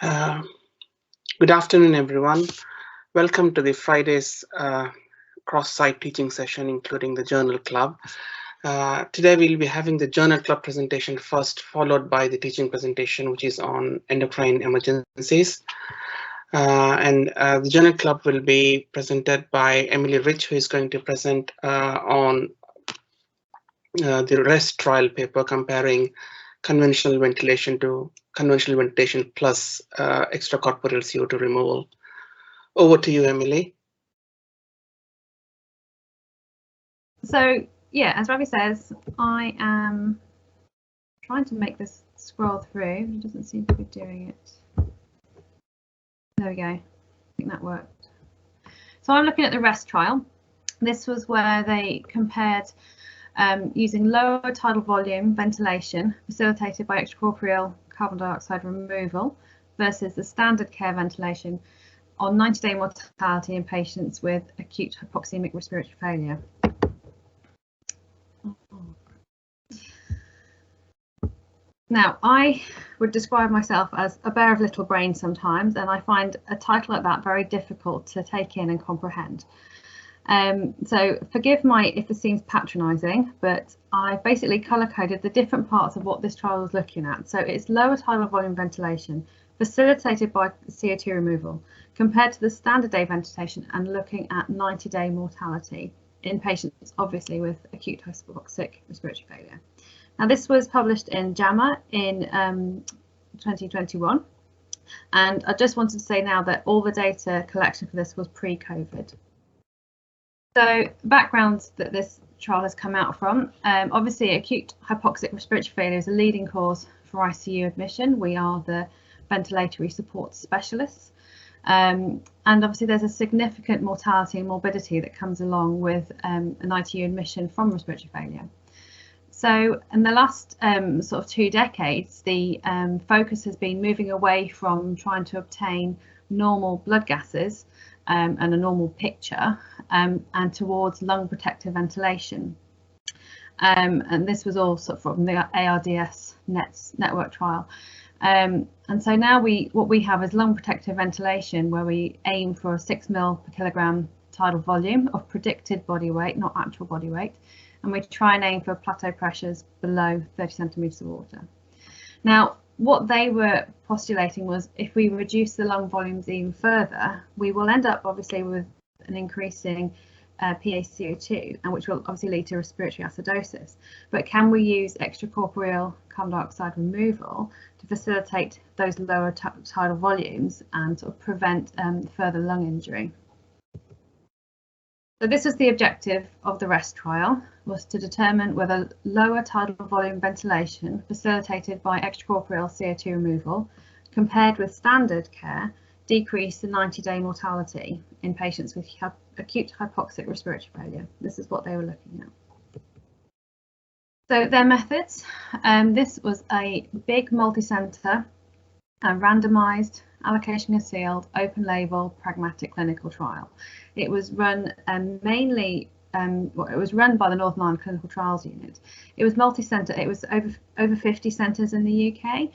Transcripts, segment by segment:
Uh, Good afternoon, everyone. Welcome to the Friday's cross-site teaching session, including the Journal Club. Today, we'll be having the Journal Club presentation first, followed by the teaching presentation, which is on endocrine emergencies. The Journal Club will be presented by Emily Rich, who is going to present on the REST trial paper comparing conventional ventilation to conventional ventilation plus extracorporeal CO2 removal. Over to you, Emily. So yeah, as Ravi says, I am trying to make this scroll through. It doesn't seem to be doing it. There we go. I think that worked. So I'm looking at the REST trial. This was where they compared using lower tidal volume ventilation facilitated by extracorporeal carbon dioxide removal versus the standard care ventilation on 90-day mortality in patients with acute hypoxemic respiratory failure. Now, I would describe myself as a bear of little brains sometimes, and I find a title like that very difficult to take in and comprehend. So forgive if this seems patronising, but I basically colour-coded the different parts of what this trial was looking at. So it's lower tidal volume ventilation facilitated by CO2 removal compared to the standard day ventilation and looking at 90-day mortality in patients obviously with acute hypoxic respiratory failure. Now this was published in JAMA in 2021, and I just wanted to say now that all the data collection for this was pre-COVID. So background that this trial has come out from, obviously acute hypoxic respiratory failure is a leading cause for ICU admission. We are the ventilatory support specialists, and obviously there's a significant mortality and morbidity that comes along with an ICU admission from respiratory failure. So in the last sort of 2 decades, the focus has been moving away from trying to obtain normal blood gases and a normal picture and towards lung protective ventilation. And this was all sort of from the ARDS network trial. And so now what we have is lung protective ventilation, where we aim for a 6 ml per kilogram tidal volume of predicted body weight, not actual body weight. And we try and aim for plateau pressures below 30 centimetres of water. Now, what they were postulating was if we reduce the lung volumes even further, we will end up obviously with an increasing PaCO2, and which will obviously lead to respiratory acidosis. But can we use extracorporeal carbon dioxide removal to facilitate those lower tidal volumes and sort of prevent further lung injury? So this was the objective of the REST trial, was to determine whether lower tidal volume ventilation facilitated by extracorporeal CO2 removal compared with standard care decreased the 90-day mortality in patients with acute hypoxic respiratory failure. This is what they were looking at. So their methods, this was a big multi-centre, randomised, allocation concealed, open label, pragmatic clinical trial. It was run mainly, it was run by the Northern Ireland Clinical Trials Unit. It was multi-centre, it was over 50 centres in the UK.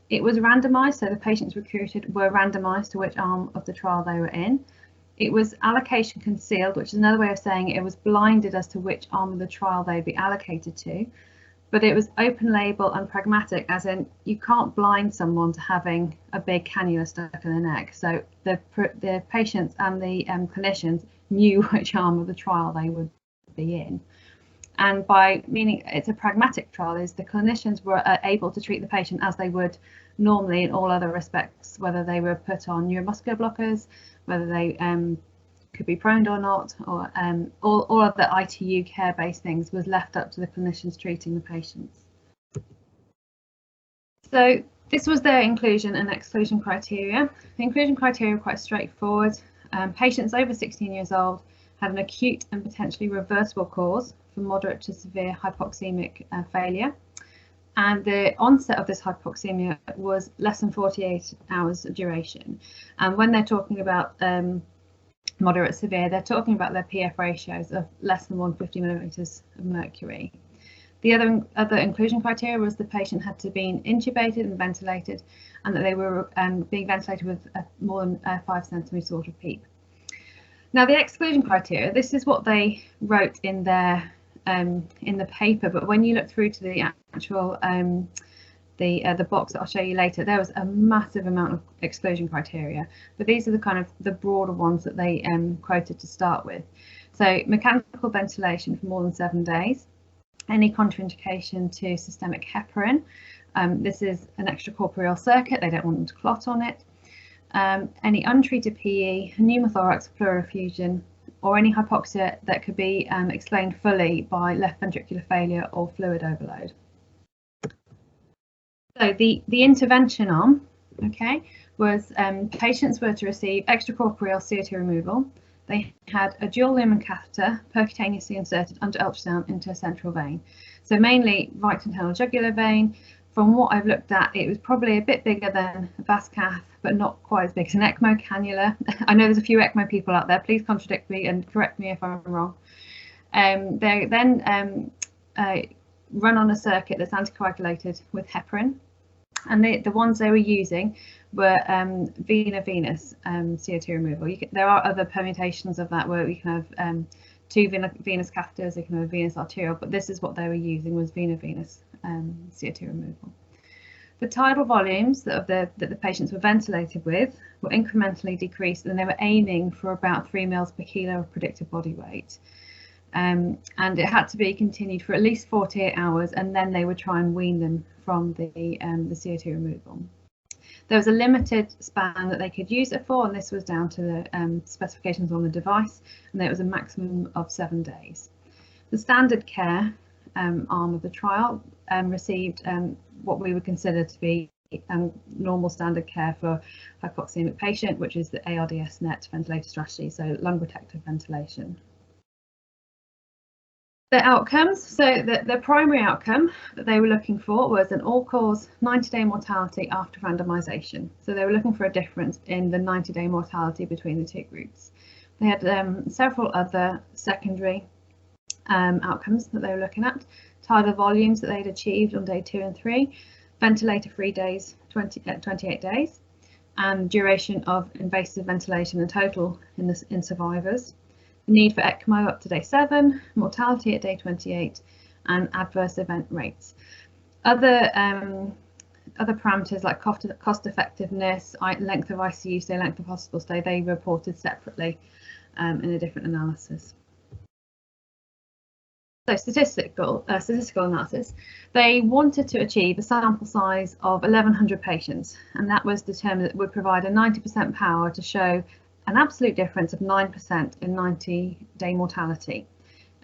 It was randomised, so the patients recruited were randomised to which arm of the trial they were in. It was allocation concealed, which is another way of saying it was blinded as to which arm of the trial they'd be allocated to. But it was open label and pragmatic, as in you can't blind someone to having a big cannula stuck in the neck. So the patients and the clinicians knew which arm of the trial they would be in. And by meaning it's a pragmatic trial, is the clinicians were able to treat the patient as they would normally in all other respects, whether they were put on neuromuscular blockers, whether they could be prone or not, or all of the ITU care-based things was left up to the clinicians treating the patients. So this was their inclusion and exclusion criteria. The inclusion criteria were quite straightforward. Patients over 16 years old had an acute and potentially reversible cause for moderate to severe hypoxemic failure. And the onset of this hypoxemia was less than 48 hours of duration. And when they're talking about moderate severe, they're talking about their PF ratios of less than 150 millimetres of mercury. The other inclusion criteria was the patient had to have been intubated and ventilated, and that they were being ventilated with more than 5 centimetre sort of PEEP. Now, the exclusion criteria, this is what they wrote in their in the paper, but when you look through to the actual the box that I'll show you later, there was a massive amount of exclusion criteria, but these are the kind of the broader ones that they quoted to start with. So mechanical ventilation for more than 7 days, any contraindication to systemic heparin. This is an extracorporeal circuit, they don't want them to clot on it. Any untreated PE, pneumothorax, pleural effusion, or any hypoxia that could be explained fully by left ventricular failure or fluid overload. So the intervention arm, okay, was patients were to receive extracorporeal CO2 removal. They had a dual lumen catheter percutaneously inserted under ultrasound into a central vein. So mainly right internal jugular vein. From what I've looked at, it was probably a bit bigger than a VAS cath, but not quite as big as an ECMO cannula. I know there's a few ECMO people out there. Please contradict me and correct me if I'm wrong. They then run on a circuit that's anticoagulated with heparin. And the ones they were using were vena-venous CO2 removal. There are other permutations of that where we can have 2 venous catheters, you can have venous arterial, but this is what they were using, was vena-venous CO2 removal. The tidal volumes that the patients were ventilated with were incrementally decreased, and they were aiming for about 3 mL per kilo of predicted body weight. And it had to be continued for at least 48 hours, and then they would try and wean them from the CO2 removal. There was a limited span that they could use it for, and this was down to the specifications on the device, and there was a maximum of 7 days. The standard care arm of the trial received what we would consider to be normal standard care for hypoxemic patient, which is the ARDS net ventilator strategy, so lung protective ventilation. The outcomes, so the primary outcome that they were looking for was an all-cause 90-day mortality after randomization. So they were looking for a difference in the 90-day mortality between the two groups. They had several other secondary outcomes that they were looking at. Tidal volumes that they'd achieved on day 2 and 3, ventilator-free days, 28 days, and duration of invasive ventilation in total in survivors. Need for ECMO up to day 7, mortality at day 28, and adverse event rates. Other parameters like cost effectiveness, length of ICU stay, length of hospital stay, they reported separately in a different analysis. So statistical analysis, they wanted to achieve a sample size of 1,100 patients, and that was determined that would provide a 90% power to show an absolute difference of 9% in 90-day mortality,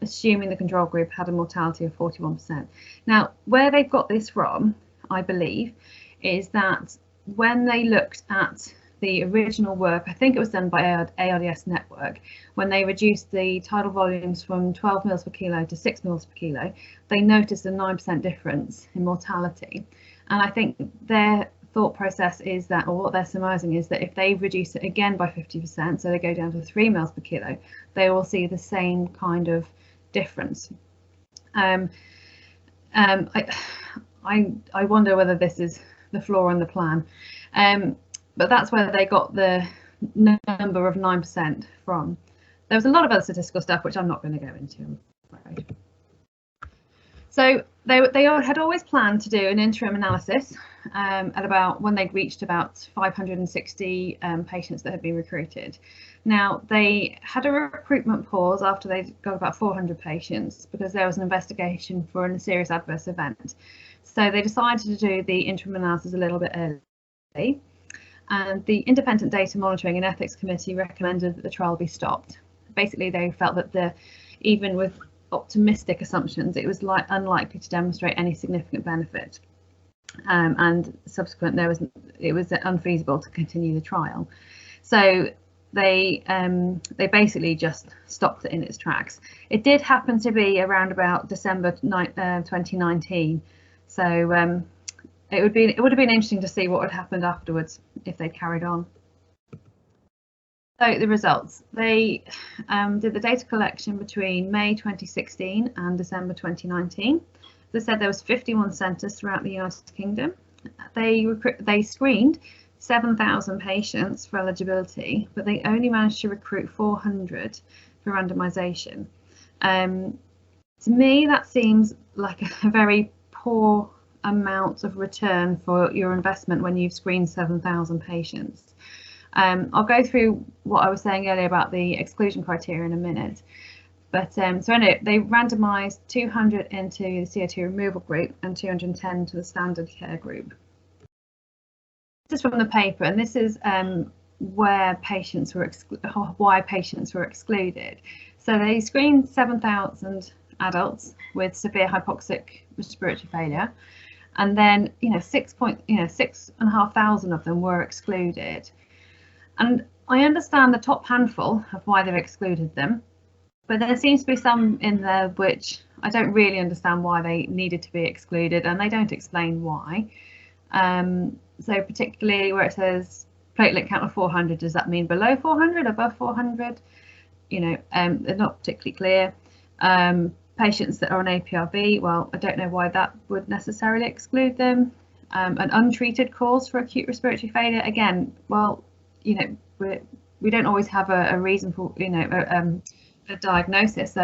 assuming the control group had a mortality of 41%. Now, where they've got this from, I believe, is that when they looked at the original work, I think it was done by ARDS Network, when they reduced the tidal volumes from 12 mL per kilo to 6 mL per kilo, they noticed a 9% difference in mortality. And I think their thought process is that, or what they're surmising is that if they reduce it again by 50%, so they go down to 3 mL per kilo, they will see the same kind of difference. I wonder whether this is the flaw in the plan, but that's where they got the number of 9% from. There was a lot of other statistical stuff which I'm not going to go into, I'm afraid. So they had always planned to do an interim analysis at about when they'd reached about 560 patients that had been recruited. Now, they had a recruitment pause after they'd got about 400 patients because there was an investigation for a serious adverse event. So they decided to do the interim analysis a little bit early. And the Independent Data Monitoring and Ethics Committee recommended that the trial be stopped. Basically, they felt that even with optimistic assumptions, it was unlikely to demonstrate any significant benefit, and subsequent it was unfeasible to continue the trial. So they basically just stopped it in its tracks. It did happen to be around about December 2019, so it would have been interesting to see what had happened afterwards if they'd carried on. So the results, they did the data collection between May 2016 and December 2019. They said there was 51 centres throughout the United Kingdom. They screened 7,000 patients for eligibility, but they only managed to recruit 400 for randomisation. To me, that seems like a very poor amount of return for your investment when you've screened 7,000 patients. I'll go through what I was saying earlier about the exclusion criteria in a minute. But so anyway, they randomised 200 into the CO2 removal group and 210 to the standard care group. This is from the paper, and this is where patients were why patients were excluded. So they screened 7,000 adults with severe hypoxic respiratory failure, and then 6,500 of them were excluded. And I understand the top handful of why they've excluded them, but there seems to be some in there which I don't really understand why they needed to be excluded, and they don't explain why. So particularly where it says platelet count of 400, does that mean below 400, above 400? They're not particularly clear. Patients that are on APRB, well, I don't know why that would necessarily exclude them. An untreated cause for acute respiratory failure, again, well, we don't always have a reason for, a diagnosis,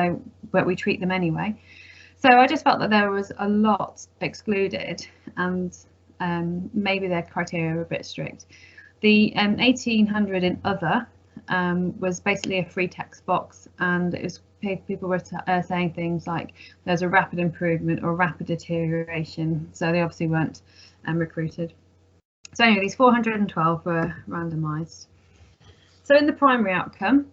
but we treat them anyway. So I just felt that there was a lot excluded, and maybe their criteria were a bit strict. The 1,800 in other was basically a free text box, and it was people were saying things like there's a rapid improvement or rapid deterioration, so they obviously weren't recruited. So anyway, these 412 were randomised. So in the primary outcome,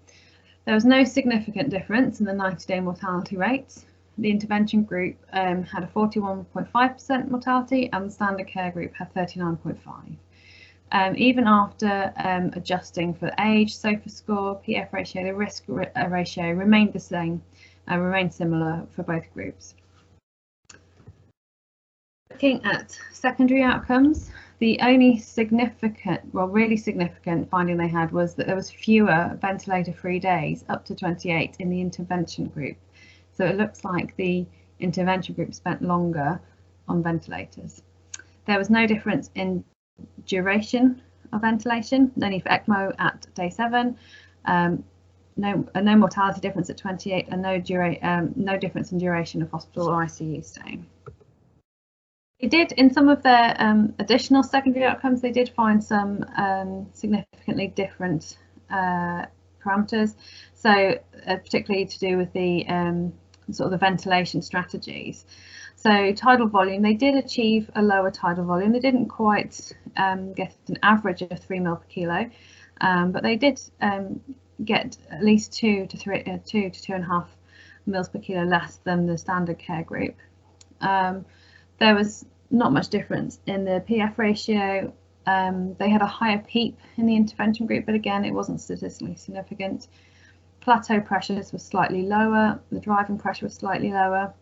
there was no significant difference in the 90-day mortality rates. The intervention group had a 41.5% mortality, and the standard care group had 39.5%. Even after adjusting for age, SOFA score, PF ratio, the risk ratio remained the same, remained similar for both groups. Looking at secondary outcomes, the only really significant finding they had was that there was fewer ventilator-free days, up to 28 in the intervention group. So it looks like the intervention group spent longer on ventilators. There was no difference in duration of ventilation, no need for ECMO at day 7, no mortality difference at 28, and no difference in duration of hospital or ICU stay. They did, in some of their additional secondary outcomes, they did find some significantly different parameters. So particularly to do with the sort of the ventilation strategies. So tidal volume, they did achieve a lower tidal volume. They didn't quite get an average of 3 ml per kilo, but they did get at least 2 to 2.5 mils per kilo less than the standard care group. There was not much difference in the PF ratio. They had a higher PEEP in the intervention group, but again, it wasn't statistically significant. Plateau pressures were slightly lower. The driving pressure was slightly lower.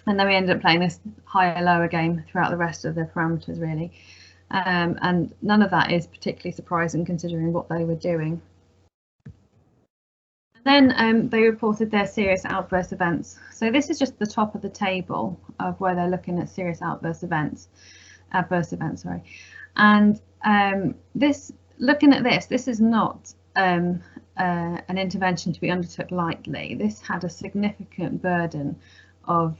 And then we ended up playing this higher lower game throughout the rest of the parameters, really. And none of that is particularly surprising considering what they were doing. Then they reported their serious outburst events. So this is just the top of the table of where they're looking at serious adverse events, sorry. And looking at this is not an intervention to be undertook lightly. This had a significant burden of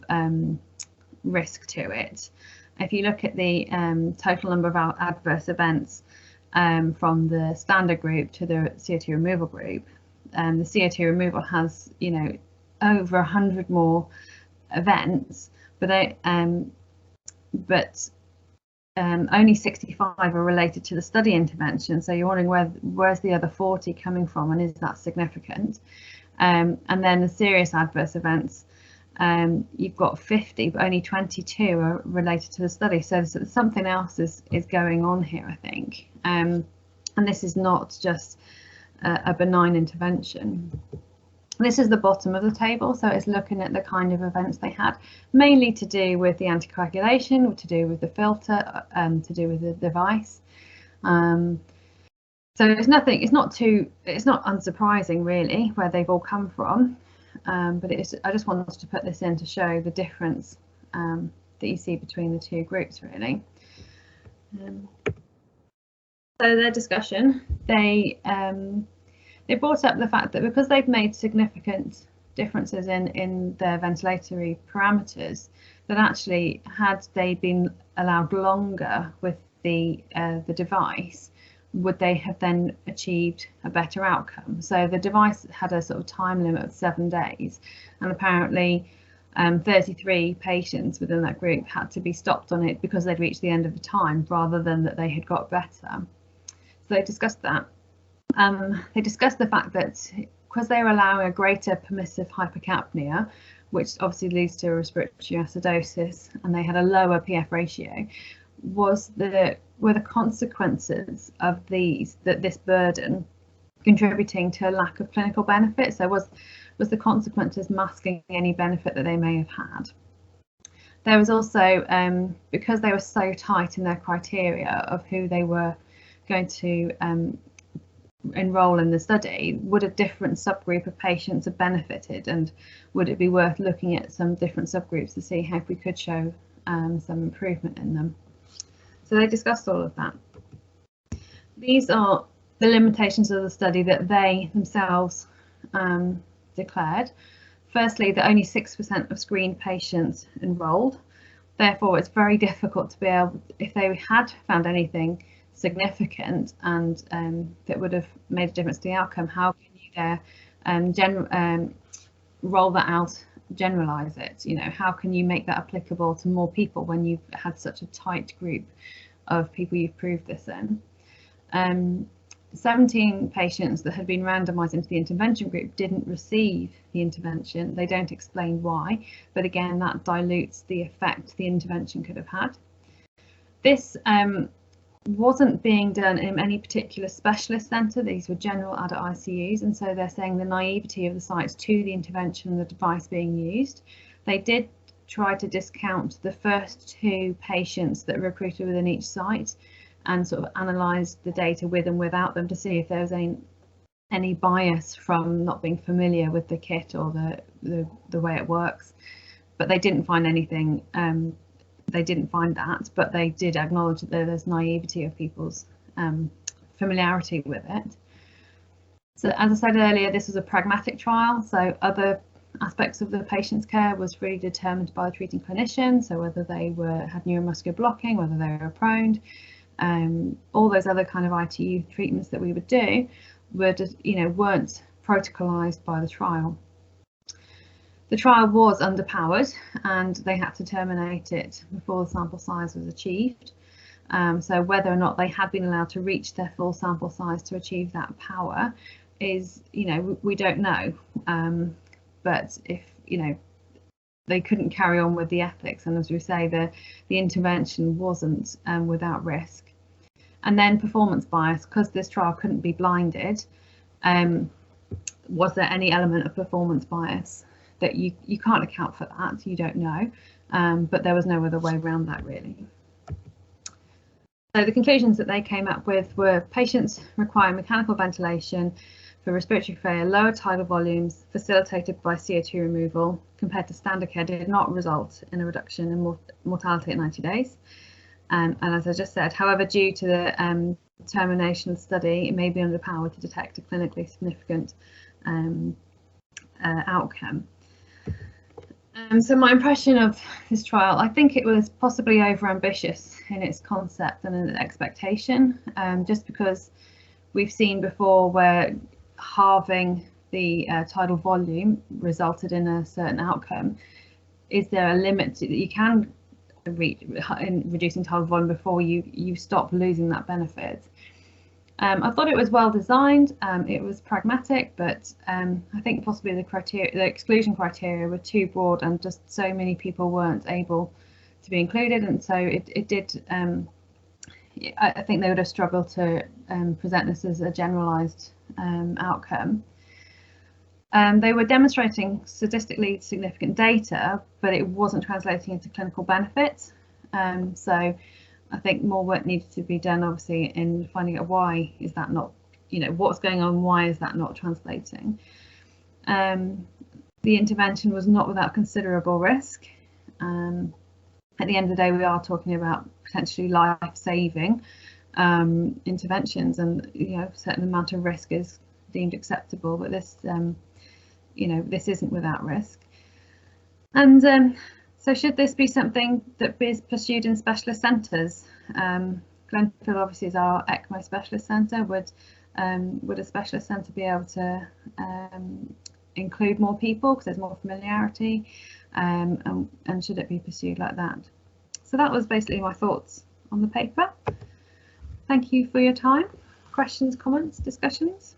risk to it. If you look at the total number of adverse events from the standard group to the CO2 removal group, the CO2 removal has, over 100 more events, but only 65 are related to the study intervention. So you're wondering where's the other 40 coming from, and is that significant? And then the serious adverse events, you've got 50, but only 22 are related to the study. So something else is going on here, I think. And this is not just a benign intervention. This is the bottom of the table, so it's looking at the kind of events they had, mainly to do with the anticoagulation, to do with the filter, to do with the device. So it's not unsurprising really where they've all come from, but I just wanted to put this in to show the difference that you see between the two groups, really. So their discussion, they brought up the fact that because they've made significant differences in their ventilatory parameters, that actually had they been allowed longer with the device, would they have then achieved a better outcome? So the device had a sort of time limit of 7 days, and apparently 33 patients within that group had to be stopped on it because they'd reached the end of the time rather than that they had got better. So they discussed that. They discussed the fact that because they were allowing a greater permissive hypercapnia, which obviously leads to respiratory acidosis, and they had a lower PF ratio, were the consequences of this burden contributing to a lack of clinical benefit? So was the consequences masking any benefit that they may have had? There was also, because they were so tight in their criteria of who they were going to enroll in the study, would a different subgroup of patients have benefited, and would it be worth looking at some different subgroups to see how we could show some improvement in them? So they discussed all of that. These are the limitations of the study that they themselves declared. Firstly, that only 6% of screened patients enrolled. Therefore, it's very difficult to be able, if they had found anything significant and that would have made a difference to the outcome, how can you roll that out, generalize it? You know, how can you make that applicable to more people when you've had such a tight group of people you've proved this in? 17 patients that had been randomized into the intervention group didn't receive the intervention. They don't explain why, but again, that dilutes the effect the intervention could have had. This wasn't being done in any particular specialist centre. These were general adult ICUs, and so they're saying the naivety of the sites to the intervention and the device being used. They did try to discount the first 2 patients that were recruited within each site and sort of analysed the data with and without them to see if there was any bias from not being familiar with the kit or the way it works. But they didn't find anything. They didn't find that, but they did acknowledge that there's naivety of people's familiarity with it. So as I said earlier, this was a pragmatic trial, so other aspects of the patient's care was really determined by the treating clinician, so whether they had neuromuscular blocking, whether they were prone, all those other kind of ITU treatments that we would do were just, weren't protocolized by the trial. The trial was underpowered and they had to terminate it before the sample size was achieved. So whether or not they had been allowed to reach their full sample size to achieve that power is, we don't know. But if, they couldn't carry on with the ethics, and as we say, the intervention wasn't without risk. And then performance bias, because this trial couldn't be blinded, was there any element of performance bias? That you can't account for that, you don't know, but there was no other way around that really. So the conclusions that they came up with were patients require mechanical ventilation for respiratory failure, lower tidal volumes facilitated by CO2 removal compared to standard care did not result in a reduction in mortality at 90 days. And as I just said, however, due to the termination of the study, it may be underpowered to detect a clinically significant outcome. So my impression of this trial, I think it was possibly overambitious in its concept and in its expectation, just because we've seen before where halving the tidal volume resulted in a certain outcome. Is there a limit that you can reach in reducing tidal volume before you stop losing that benefit? I thought it was well designed, it was pragmatic, but I think possibly the exclusion criteria were too broad and just so many people weren't able to be included, and so it did, I think they would have struggled to present this as a generalised outcome. They were demonstrating statistically significant data, but it wasn't translating into clinical benefits. So I think more work needed to be done, obviously, in finding out why is that not, what's going on, why is that not translating. The intervention was not without considerable risk. at the end of the day, we are talking about potentially life-saving interventions, and a certain amount of risk is deemed acceptable, but this this isn't without risk. And so should this be something that is pursued in specialist centres? Glenfield obviously is our ECMO specialist centre. Would a specialist centre be able to include more people because there's more familiarity, and should it be pursued like that? So that was basically my thoughts on the paper. Thank you for your time. Questions, comments, discussions?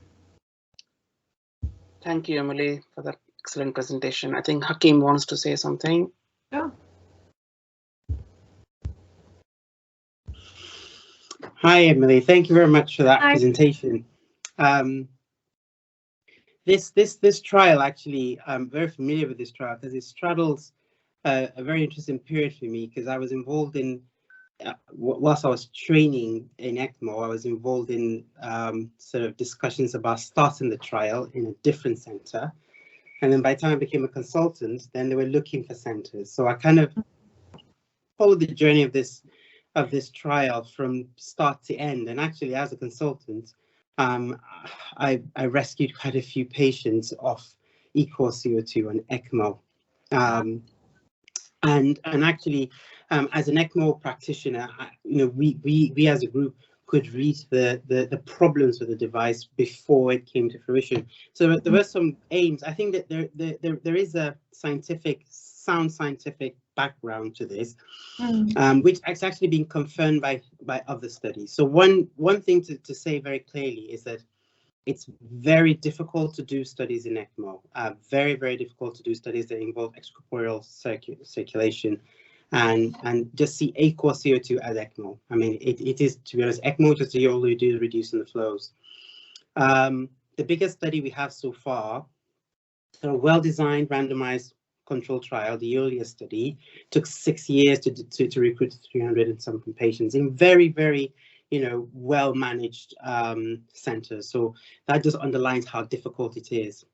Thank you, Emily, for that excellent presentation. I think Hakeem wants to say something. Sure. Hi, Emily. Thank you very much for that presentation. This trial, actually, I'm very familiar with this trial because it straddles a very interesting period for me, because I was involved in, whilst I was training in ECMO, I was involved in sort of discussions about starting the trial in a different centre. And then by the time I became a consultant, then they were looking for centres. So I kind of followed the journey of this trial from start to end. And actually, as a consultant, I rescued quite a few patients off equal-CO2 and ECMO. And actually, as an ECMO practitioner, we as a group could read the problems with the device before it came to fruition. So there were some aims. I think that there is a sound scientific background to this, which has actually been confirmed by other studies. So one thing to say very clearly is that it's very difficult to do studies in ECMO. Very, very difficult to do studies that involve extracorporeal circulation, and just see equal CO2 as ECMO. I mean, it is, to be honest, ECMO just all you do is reducing the flows. The biggest study we have so far, a well-designed randomized control trial, the earliest study, took 6 years to recruit 300 and something patients in very, very well-managed centers. So that just underlines how difficult it is.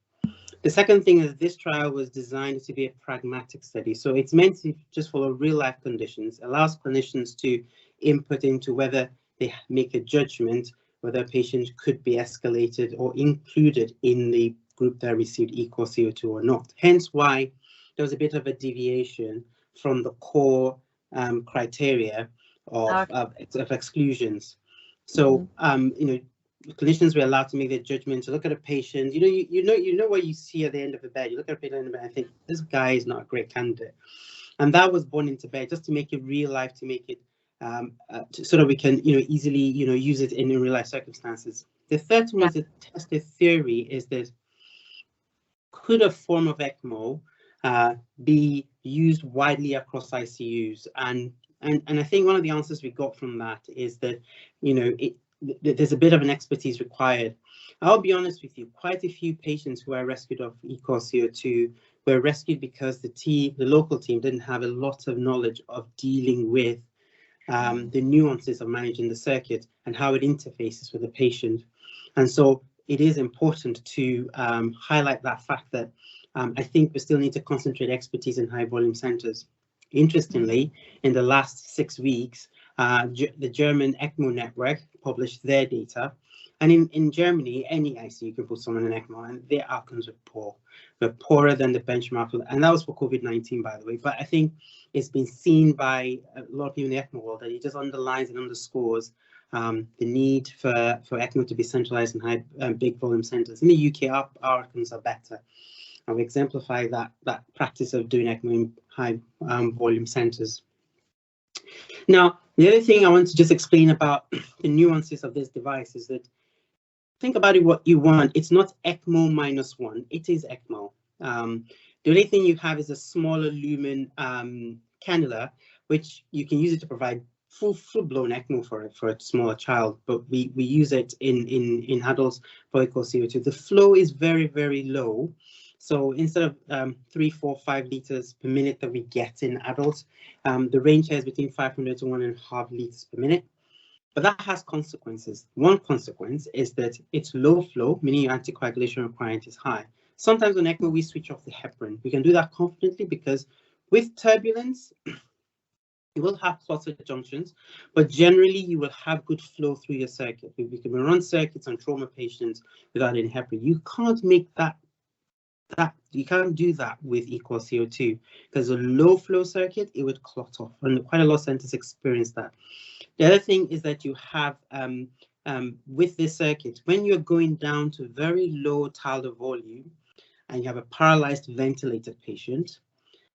The second thing is this trial was designed to be a pragmatic study. So it's meant to just follow real-life conditions, allows clinicians to input into whether they make a judgment whether a patient could be escalated or included in the group that received equal CO2 or not. Hence why there was a bit of a deviation from the core criteria of exclusions. So clinicians were allowed to make their judgment, to look at a patient. You know what you see at the end of the bed. You look at a patient in the bed and think, this guy is not a great candidate. And that was born into bed just to make it real life, to make it so that we can easily use it in real life circumstances. The third one to test the theory is that could a form of ECMO be used widely across ICUs? And I think one of the answers we got from that is that there's a bit of an expertise required. I'll be honest with you, quite a few patients who are rescued off equal CO2 were rescued because the local team didn't have a lot of knowledge of dealing with the nuances of managing the circuit and how it interfaces with the patient. And so it is important to highlight that fact that I think we still need to concentrate expertise in high volume centers. Interestingly, in the last 6 weeks, the German ECMO network published their data. And in Germany, any ICU can put someone in ECMO, and their outcomes were poor. They're poorer than the benchmark. And that was for COVID-19, by the way. But I think it's been seen by a lot of people in the ECMO world that it just underlines and underscores the need for ECMO to be centralized in high big volume centers. In the UK, our outcomes are better. And we exemplify that practice of doing ECMO in high volume centers. Now, the other thing I want to just explain about the nuances of this device is that, think about it what you want. It's not ECMO -1, it is ECMO. The only thing you have is a smaller lumen cannula, which you can use it to provide full-blown ECMO for a smaller child, but we use it in adults for equal CO2. The flow is very, very low. So instead of 3, 4, 5 liters per minute that we get in adults, the range here is between 500 to 1.5 liters per minute. But that has consequences. One consequence is that it's low flow, meaning your anticoagulation requirement is high. Sometimes on ECMO, we switch off the heparin. We can do that confidently because with turbulence, You will have clots at junctions, but generally you will have good flow through your circuit. We can run circuits on trauma patients without any heparin. You can't make you can't do that with equal CO2 because a low flow circuit, it would clot off, and quite a lot of centers experience that. The other thing is that you have with this circuit, when you're going down to very low tidal volume and you have a paralyzed ventilated patient,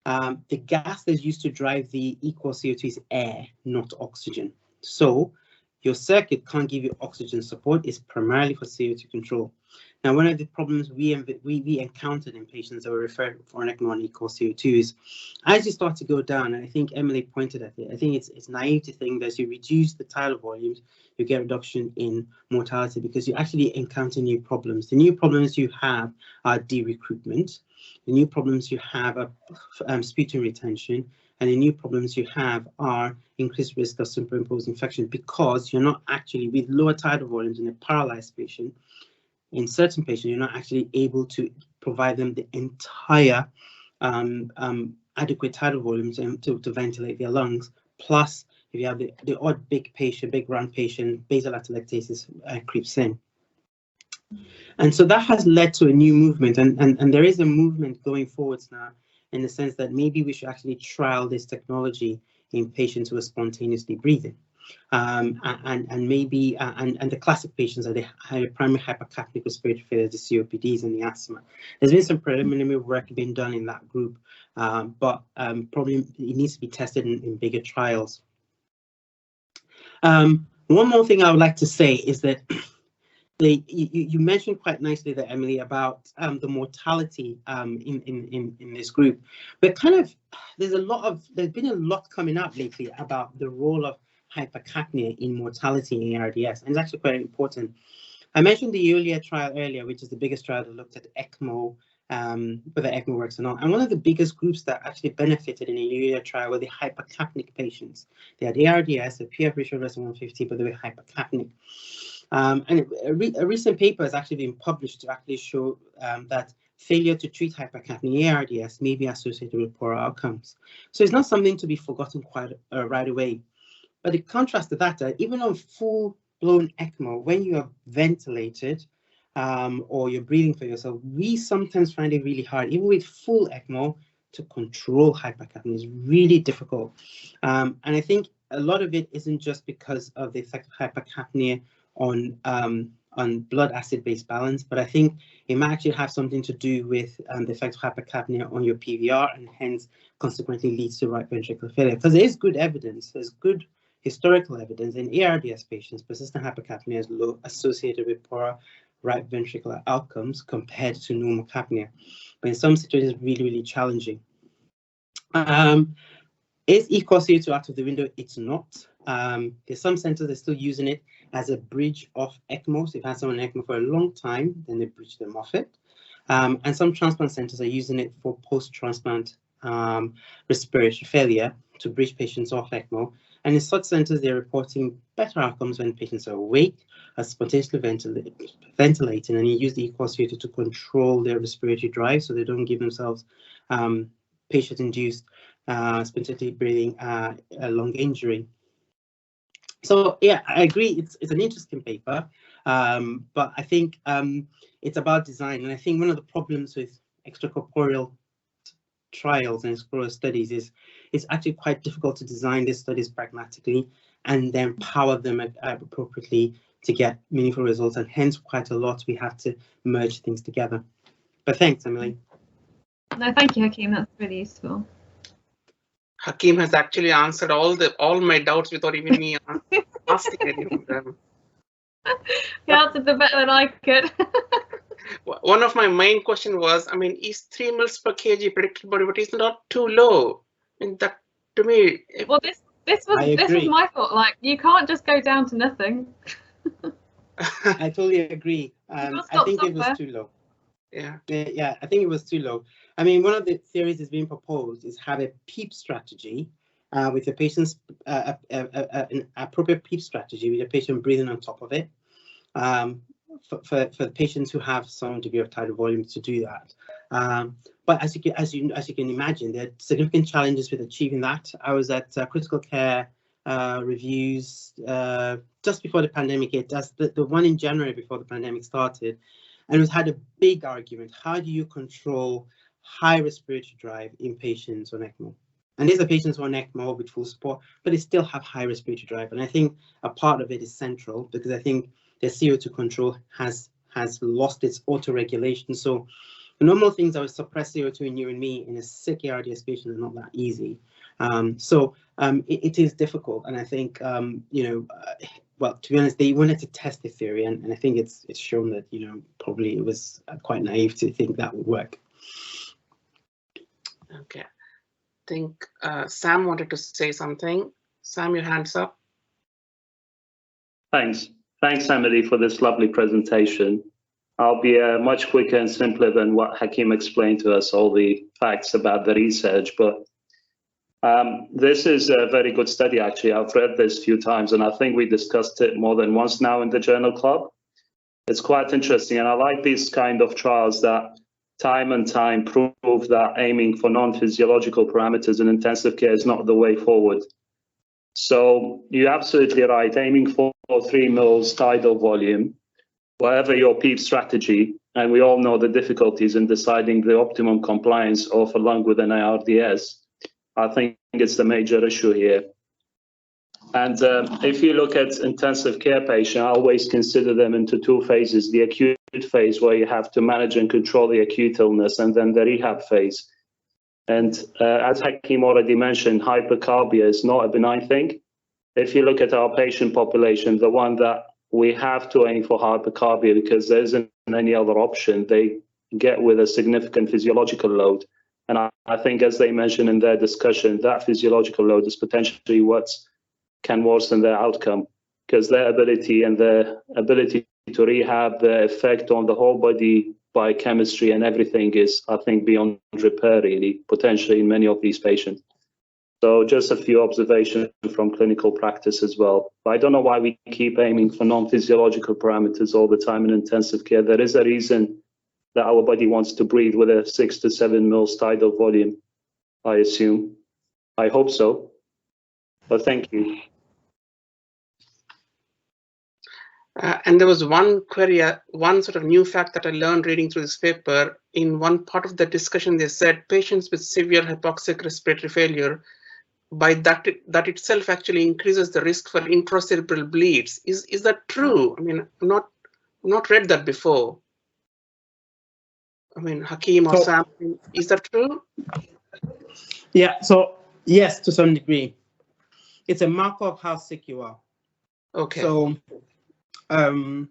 the gas that's used to drive the equal CO2 is air, not oxygen. So your circuit can't give you oxygen support. It's primarily for CO2 control. Now, one of the problems we encountered in patients that were referred for an ECMO on equal CO2 is as you start to go down, and I think Emily pointed at it, I think it's naive to think that as you reduce the tidal volumes, you get a reduction in mortality because you actually encounter new problems. The new problems you have are de-recruitment. The new problems you have are sputum retention, and the new problems you have are increased risk of superimposed infection because you're not actually, with lower tidal volumes in a paralyzed patient, in certain patients, you're not actually able to provide them the entire adequate tidal volumes to ventilate their lungs. Plus, if you have the odd big patient, big round patient, basal atelectasis creeps in. And so that has led to a new movement, and there is a movement going forwards now in the sense that maybe we should actually trial this technology in patients who are spontaneously breathing. And maybe the classic patients are the primary hypercapnic respiratory failure, the COPDs and the asthma. There's been some preliminary work being done in that group, but probably it needs to be tested in bigger trials. One more thing I would like to say is that you mentioned quite nicely there, Emily, about the mortality in this group. But kind of there's been a lot coming up lately about the role of hypercapnia in mortality in ARDS, and it's actually quite important. I mentioned the Eulia trial earlier, which is the biggest trial that looked at ECMO, whether ECMO works or not. And one of the biggest groups that actually benefited in the Eulia trial were the hypercapnic patients. They had ARDS, a PF ratio less than 150, but they were hypercapnic. And a recent paper has actually been published to actually show that failure to treat hypercapnia ARDS may be associated with poorer outcomes. So it's not something to be forgotten quite right away. But in contrast to that, even on full-blown ECMO, when you are ventilated or you're breathing for yourself, we sometimes find it really hard, even with full ECMO, to control hypercapnia. It's really difficult. And I think a lot of it isn't just because of the effect of hypercapnia on blood acid-base balance, but I think it might actually have something to do with the effect of hypercapnia on your PVR, and hence consequently leads to right ventricular failure. Because there is good evidence, there's good historical evidence in ARDS patients, persistent hypercapnia is associated with poorer right ventricular outcomes compared to normal capnia. But in some situations, really, really challenging. Is equal CO2 out of the window? It's not. There's some centers that are still using it as a bridge off ECMO. So if you had someone on ECMO for a long time, then they bridge them off it. And some transplant centers are using it for post-transplant respiratory failure to bridge patients off ECMO. And in such centers, they're reporting better outcomes when patients are awake, are spontaneously ventilating, and you use the equal CO2 to control their respiratory drive so they don't give themselves patient-induced spontaneously breathing lung injury. So yeah, I agree. It's an interesting paper, but I think it's about design. And I think one of the problems with extracorporeal trials and exploratory studies is it's actually quite difficult to design these studies pragmatically and then power them appropriately to get meaningful results. And hence, quite a lot we have to merge things together. But thanks, Emily. No, thank you, Hakeem. That's really useful. Hakeem has actually answered all my doubts without even me asking any of them. He answered them better than I could. One of my main question was, I mean, is 3 mils per kg predicted body weight is not too low? And that, to me, well, this was my thought. Like, you can't just go down to nothing. I totally agree. I think it was too low. Yeah, I think it was too low. I mean, one of the theories that's being proposed is have a PEEP strategy with the patient's an appropriate PEEP strategy with the patient breathing on top of it. For the patients who have some degree of tidal volume to do that. But as you can imagine, there are significant challenges with achieving that. I was at critical care reviews just before the pandemic hit. That's the one in January before the pandemic started, and it had a big argument. How do you control high respiratory drive in patients on ECMO? And these are patients on ECMO with full support, but they still have high respiratory drive. And I think a part of it is central because I think the CO2 control has lost its auto-regulation. So the normal things that would suppress CO2 in you and me in a sick ARDS patient are not that easy. It is difficult. And I think, well, to be honest, they wanted to test the theory. And I think it's shown that, probably it was quite naive to think that would work. Okay. I think Sam wanted to say something. Sam, your hand's up. Thanks, Emily, for this lovely presentation. I'll be much quicker and simpler than what Hakeem explained to us, all the facts about the research. But this is a very good study, actually. I've read this a few times, and I think we discussed it more than once now in the Journal Club. It's quite interesting, and I like these kind of trials that time and time prove that aiming for non-physiological parameters in intensive care is not the way forward. So you're absolutely right, aiming for 3 mils tidal volume, whatever your PEEP strategy, and we all know the difficulties in deciding the optimum compliance of a lung with an ARDS, I think it's the major issue here. And if you look at intensive care patients, I always consider them into 2 phases: the acute phase, where you have to manage and control the acute illness, and then the rehab phase. And as Hakeem already mentioned, hypercarbia is not a benign thing. If you look at our patient population, the one that we have to aim for hypercarbia because there isn't any other option, they get with a significant physiological load. And I think, as they mentioned in their discussion, that physiological load is potentially what can worsen their outcome, because their ability to rehab, the effect on the whole body biochemistry and everything is, I think, beyond repair, really, potentially in many of these patients. So just a few observations from clinical practice as well. But I don't know why we keep aiming for non-physiological parameters all the time in intensive care. There is a reason that our body wants to breathe with a 6 to 7 mils tidal volume, I assume. I hope so. But thank you. And there was one query, one sort of new fact that I learned reading through this paper. In one part of the discussion, they said patients with severe hypoxic respiratory failure, by that itself actually increases the risk for intracerebral bleeds. Is that true? I mean, I've not read that before. I mean, Hakeem or Sam, is that true? Yeah, so yes, to some degree. It's a marker of how sick you are. Okay. So, I mean,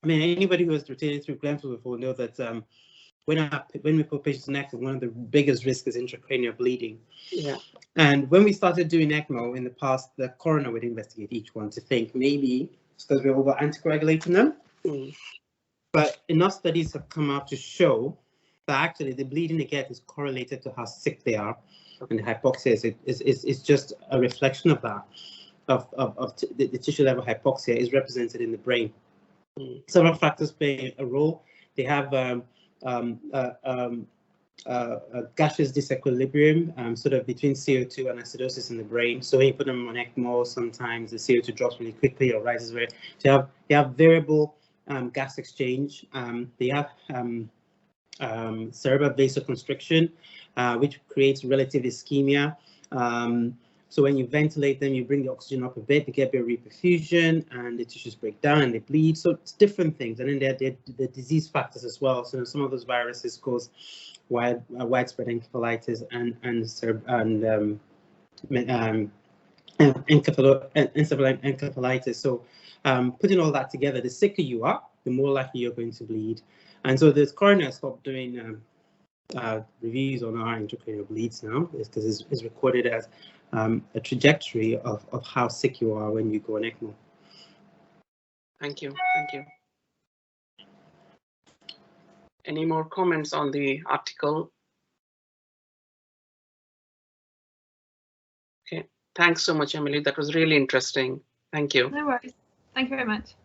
anybody who has rotated through Glenfield before know that when we put patients in ECMO, one of the biggest risks is intracranial bleeding. Yeah. And when we started doing ECMO in the past, the coroner would investigate each one to think maybe it's because we're over anticoagulating them. Mm. But enough studies have come out to show that actually the bleeding they get is correlated to how sick they are. Okay. And the hypoxia is just a reflection of that. The tissue level hypoxia is represented in the brain. Mm. Several factors play a role. They have gaseous disequilibrium, sort of between CO2 and acidosis in the brain. So when you put them on ECMO, sometimes the CO2 drops really quickly or rises very. So you have variable gas exchange. They have cerebral vasoconstriction, which creates relative ischemia. So when you ventilate them, you bring the oxygen up a bit, they get a bit of reperfusion, and the tissues break down and they bleed. So it's different things. And then there are the disease factors as well. So some of those viruses cause widespread encephalitis and encephalitis. So putting all that together, the sicker you are, the more likely you're going to bleed. And so the coroner stopped doing reviews on our intracranial bleeds now, because it's recorded as a trajectory of how sick you are when you go on ECMO. Thank you. Thank you. Any more comments on the article? Okay. Thanks so much, Emily. That was really interesting. Thank you. No worries. Thank you very much.